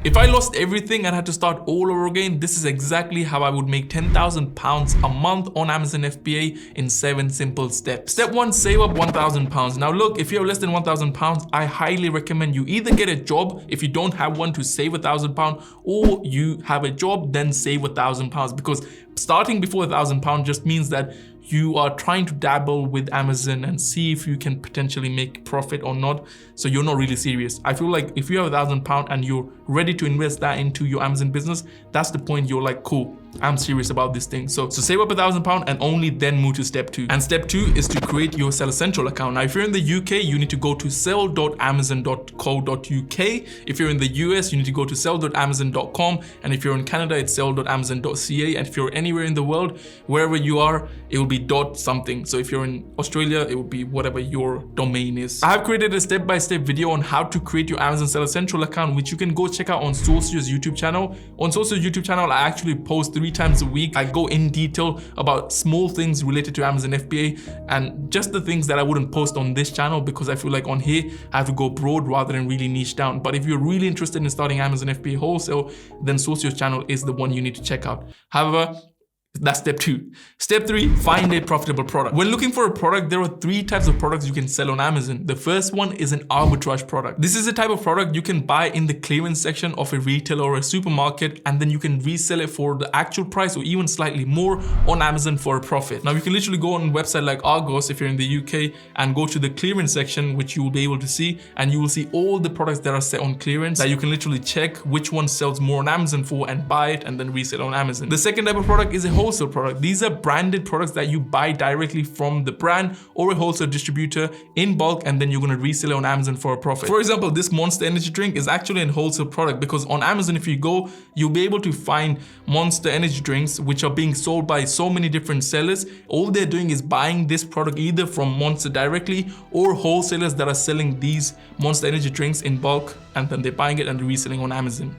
If I lost everything and had to start all over again, this is exactly how I would make £10,000 a month on Amazon FBA in 7 simple steps. Step 1, save up £1,000. Now look, if you have less than £1,000, I highly recommend you either get a job if you don't have one to save £1,000, or you have a job then save £1,000, because starting before £1,000 just means that you are trying to dabble with Amazon and see if you can potentially make profit or not. So you're not really serious. I feel like if you have £1,000 and you're ready to invest that into your Amazon business, that's the point you're like, cool, I'm serious about this thing. So save up £1,000 and only then move to step 2. And step 2 is to create your Seller Central account. Now, if you're in the UK, you need to go to sell.amazon.co.uk. If you're in the US, you need to go to sell.amazon.com. And if you're in Canada, it's sell.amazon.ca. And if you're anywhere in the world, wherever you are, it will be dot something. So if you're in Australia, it will be whatever your domain is. I have created a step-by-step video on how to create your Amazon Seller Central account, which you can go check out on Saucio's YouTube channel. On Saucio's YouTube channel, I actually post 3 times a week. I go in detail about small things related to Amazon FBA and just the things that I wouldn't post on this channel, because I feel like on here I have to go broad rather than really niche down. But if you're really interested in starting Amazon FBA wholesale, then Saucio's channel is the one you need to check out. However, that's step 2. Step 3, find a profitable product. When looking for a product, there are 3 types of products you can sell on Amazon. The first one is an arbitrage product. This is a type of product you can buy in the clearance section of a retailer or a supermarket, and then you can resell it for the actual price or even slightly more on Amazon for a profit. Now you can literally go on a website like Argos if you're in the UK and go to the clearance section, which you will be able to see, and you will see all the products that are set on clearance that you can literally check which one sells more on Amazon for and buy it and then resell on Amazon. The second type of product is a wholesale product. These are branded products that you buy directly from the brand or a wholesale distributor in bulk, and then you're going to resell it on Amazon for a profit. For example, this Monster energy drink is actually a wholesale product, because on Amazon, if you go, you'll be able to find Monster energy drinks which are being sold by so many different sellers. All they're doing is buying this product either from Monster directly or wholesalers that are selling these Monster energy drinks in bulk, and then they're buying it and reselling on Amazon.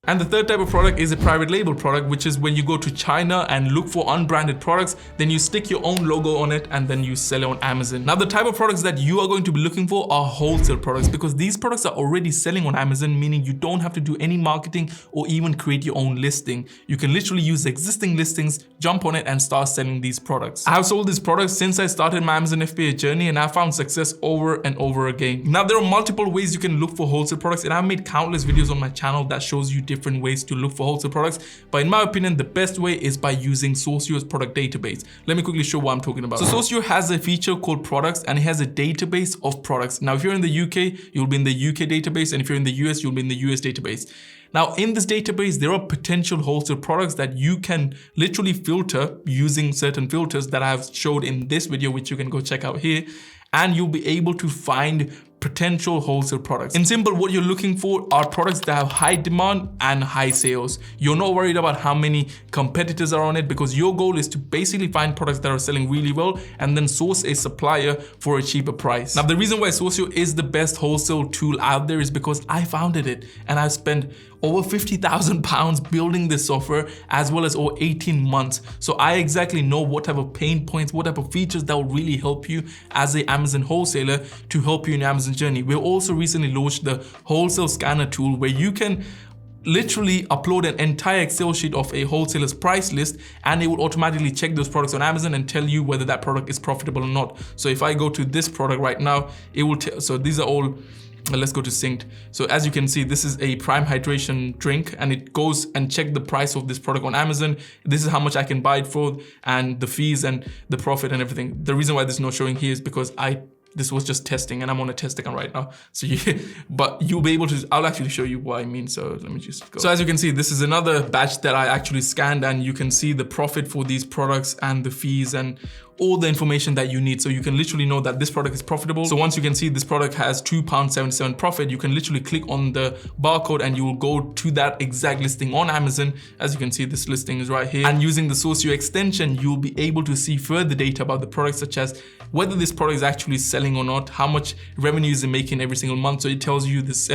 And the third type of product is a private label product, which is when you go to China and look for unbranded products, then you stick your own logo on it and then you sell it on Amazon. Now, the type of products that you are going to be looking for are wholesale products, because these products are already selling on Amazon, meaning you don't have to do any marketing or even create your own listing. You can literally use existing listings, jump on it and start selling these products. I have sold these products since I started my Amazon FBA journey, and I found success over and over again. Now, there are multiple ways you can look for wholesale products, and I've made countless videos on my channel that shows you different ways to look for wholesale products, but in my opinion, the best way is by using Saucio's product database. Let me quickly show what I'm talking about. So Saucio has a feature called products, and it has a database of products. Now, if you're in the UK, you'll be in the UK database, and if you're in the US, you'll be in the US database. Now, in this database, there are potential wholesale products that you can literally filter using certain filters that I have showed in this video, which you can go check out here, and you'll be able to find potential wholesale products. In simple, what you're looking for are products that have high demand and high sales. You're not worried about how many competitors are on it, because your goal is to basically find products that are selling really well and then source a supplier for a cheaper price. Now, the reason why Saucio is the best wholesale tool out there is because I founded it, and I've spent over £50,000 building this software, as well as over 18 months. So I exactly know what type of pain points, what type of features that will really help you as an Amazon wholesaler to help you in your Amazon journey. We also recently launched the wholesale scanner tool, where you can literally upload an entire Excel sheet of a wholesaler's price list, and it will automatically check those products on Amazon and tell you whether that product is profitable or not. So if I go to this product right now, it will tell. So these are all. Let's go to synced. So as you can see, this is a prime hydration drink, and it goes and check the price of this product on Amazon. This is how much I can buy it for, and the fees and the profit and everything. The reason why this is not showing here is because this was just testing, and I'm on a test account right now. So but you'll be able to, I'll actually show you what I mean. So let me just go. So as you can see, this is another batch that I actually scanned, and you can see the profit for these products and the fees and all the information that you need. So you can literally know that this product is profitable. So once you can see this product has £2.77 profit, you can literally click on the barcode and you will go to that exact listing on Amazon. As you can see, this listing is right here. And using the Saucio extension, you'll be able to see further data about the product, such as whether this product is actually selling or not, how much revenue is it making every single month. So it tells you this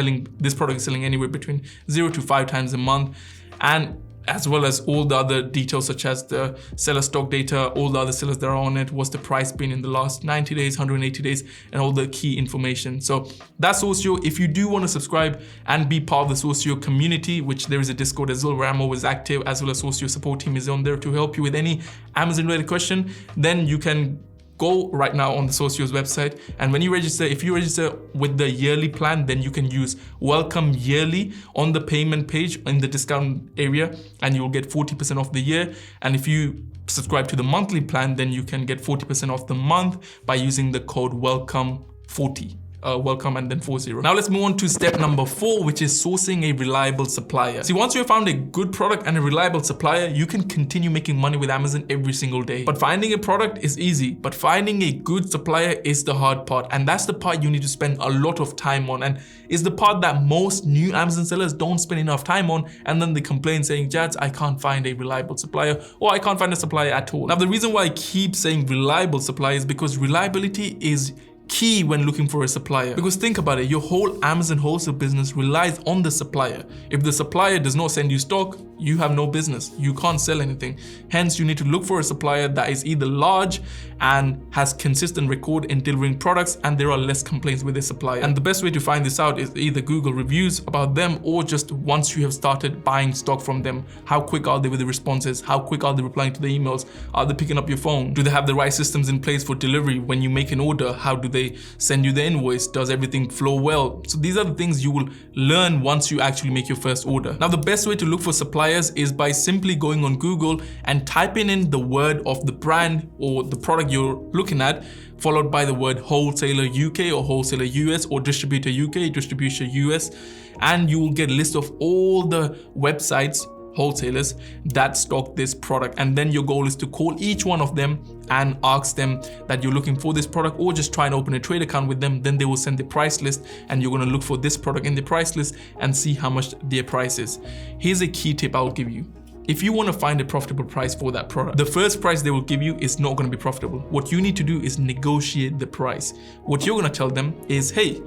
product is selling anywhere between 0 to 5 times a month. And as well as all the other details such as the seller stock data, all the other sellers that are on it, what's the price been in the last 90 days, 180 days, and all the key information. So that's Sourceo. If you do want to subscribe and be part of the Sourceo community, which there is a Discord as well where I'm always active, as well as Sourceo support team is on there to help you with any Amazon related question, then you can go right now on the Sourceo's website, and when you register, if you register with the yearly plan, then you can use welcome yearly on the payment page in the discount area, and you'll get 40% off the year. And if you subscribe to the monthly plan, then you can get 40% off the month by using the code welcome40. Welcome and then 40. Now let's move on to step number 4, which is sourcing a reliable supplier. See, once you have found a good product and a reliable supplier, you can continue making money with Amazon every single day. But finding a product is easy, but finding a good supplier is the hard part. And that's the part you need to spend a lot of time on, and is the part that most new Amazon sellers don't spend enough time on, and then they complain saying, Jatz, I can't find a reliable supplier, or I can't find a supplier at all. Now the reason why I keep saying reliable supplier is because reliability is key when looking for a supplier. Because think about it, your whole Amazon wholesale business relies on the supplier. If the supplier does not send you stock, you have no business. You can't sell anything. Hence, you need to look for a supplier that is either large and has consistent record in delivering products, and there are less complaints with the supplier. And the best way to find this out is either Google reviews about them, or just once you have started buying stock from them. How quick are they with the responses? How quick are they replying to the emails? Are they picking up your phone? Do they have the right systems in place for delivery? When you make an order, how do they send you the invoice? Does everything flow well? So these are the things you will learn once you actually make your first order. Now the best way to look for suppliers is by simply going on Google and typing in the word of the brand or the product you're looking at, followed by the word wholesaler UK or wholesaler US or distributor UK, distributor US, and you will get a list of all the websites, wholesalers that stock this product. And then your goal is to call each one of them and ask them that you're looking for this product, or just try and open a trade account with them. Then they will send the price list, and you're going to look for this product in the price list and see how much their price is. Here's a key tip I'll give you. If you want to find a profitable price for that product, the first price they will give you is not going to be profitable. What you need to do is negotiate the price. What you're going to tell them is, hey,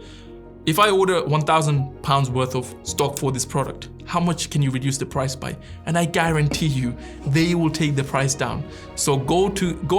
if I order £1,000 worth of stock for this product, how much can you reduce the price by? And I guarantee you, they will take the price down. So go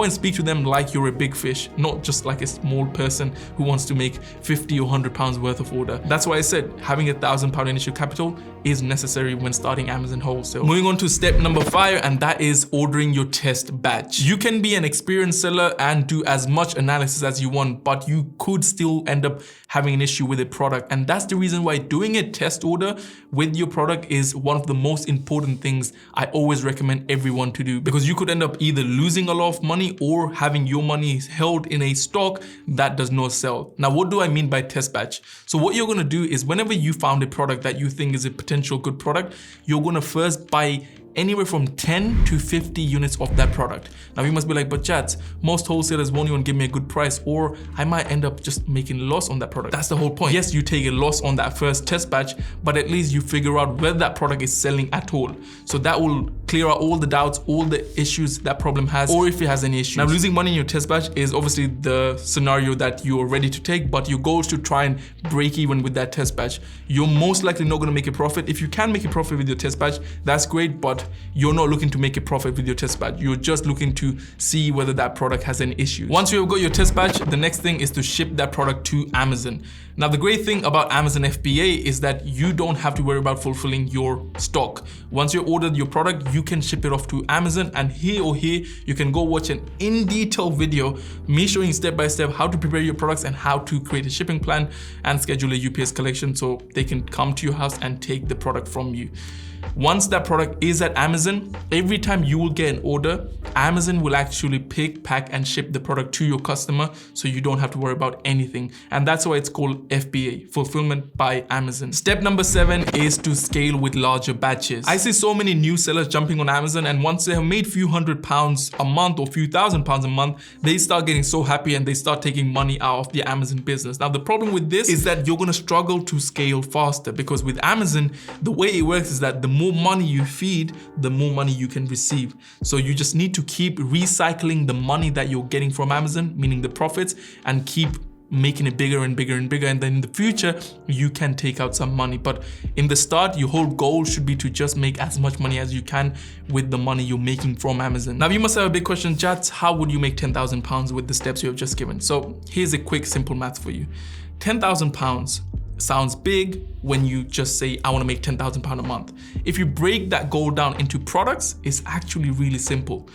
and speak to them like you're a big fish, not just like a small person who wants to make 50 or £100 worth of order. That's why I said having £1,000 initial capital is necessary when starting Amazon wholesale. Moving on to step number 5, and that is ordering your test batch. You can be an experienced seller and do as much analysis as you want, but you could still end up having an issue with a product. And that's the reason why doing a test order with your product is one of the most important things I always recommend everyone to do, because you could end up either losing a lot of money or having your money held in a stock that does not sell. Now, what do I mean by test batch? So what you're going to do is, whenever you found a product that you think is a potential good product, you're going to first buy anywhere from 10 to 50 units of that product. Now you must be like, but Jatz, most wholesalers won't even give me a good price, or I might end up just making a loss on that product. That's the whole point. Yes, you take a loss on that first test batch, but at least you figure out whether that product is selling at all. So that will clear out all the doubts, all the issues that problem has, or if it has any issues. Now losing money in your test batch is obviously the scenario that you're ready to take, but your goal is to try and break even with that test batch. You're most likely not going to make a profit. If you can make a profit with your test batch, that's great, but you're not looking to make a profit with your test batch. You're just looking to see whether that product has any issues. Once you have got your test batch, the next thing is to ship that product to Amazon. Now, the great thing about Amazon FBA is that you don't have to worry about fulfilling your stock. Once you ordered your product, you can ship it off to Amazon, and here you can go watch an in-detail video, me showing step by step how to prepare your products and how to create a shipping plan and schedule a UPS collection so they can come to your house and take the product from you. Once that product is at Amazon, every time you will get an order, Amazon will actually pick, pack, and ship the product to your customer, so you don't have to worry about anything. And that's why it's called FBA, Fulfillment by Amazon. Step number 7 is to scale with larger batches. I see so many new sellers jumping on Amazon, and once they have made few £100 a month or few £1,000 a month, they start getting so happy and they start taking money out of the Amazon business. Now, the problem with this is that you're gonna struggle to scale faster, because with Amazon, the way it works is that the more money you feed, the more money you can receive. So you just need to keep recycling the money that you're getting from Amazon, meaning the profits, and keep making it bigger and bigger and bigger, and then in the future you can take out some money. But in the start, your whole goal should be to just make as much money as you can with the money you're making from Amazon. Now you must have a big question, Jatz, how would you make £10,000 with the steps you have just given? So here's a quick simple math for you. £10,000 sounds big when you just say, I want to make £10,000 a month. If you break that goal down into products, it's actually really simple.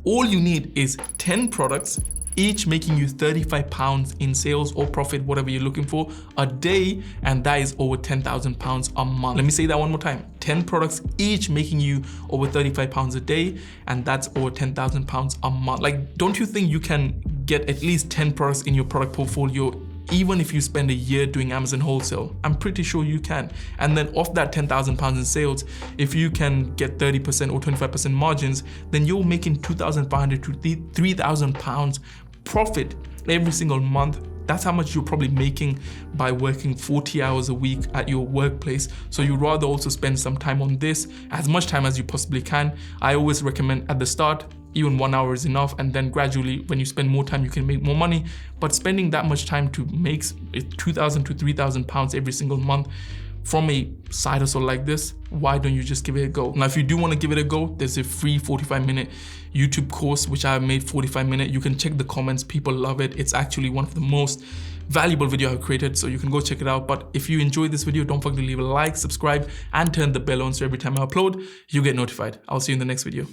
All you need is 10 products, each making you £35 in sales or profit, whatever you're looking for, a day, and that is over £10,000 a month. Let me say that one more time. 10 products, each making you over £35 a day, and that's over £10,000 a month. Like, don't you think you can get at least 10 products in your product portfolio even if you spend a year doing Amazon wholesale? I'm pretty sure you can. And then off that £10,000 in sales, if you can get 30% or 25% margins, then you're making £2,500 to £3,000 profit every single month. That's how much you're probably making by working 40 hours a week at your workplace. So you'd rather also spend some time on this, as much time as you possibly can. I always recommend at the start, even 1 hour is enough, and then gradually when you spend more time, you can make more money. But spending that much time to make £2,000 to £3,000 every single month from a side hustle like this, why don't you just give it a go? Now, if you do want to give it a go, there's a free 45-minute YouTube course, which I have made 45-minute. You can check the comments, people love it. It's actually one of the most valuable video I've created, so you can go check it out. But if you enjoyed this video, don't forget to leave a like, subscribe, and turn the bell on so every time I upload, you get notified. I'll see you in the next video.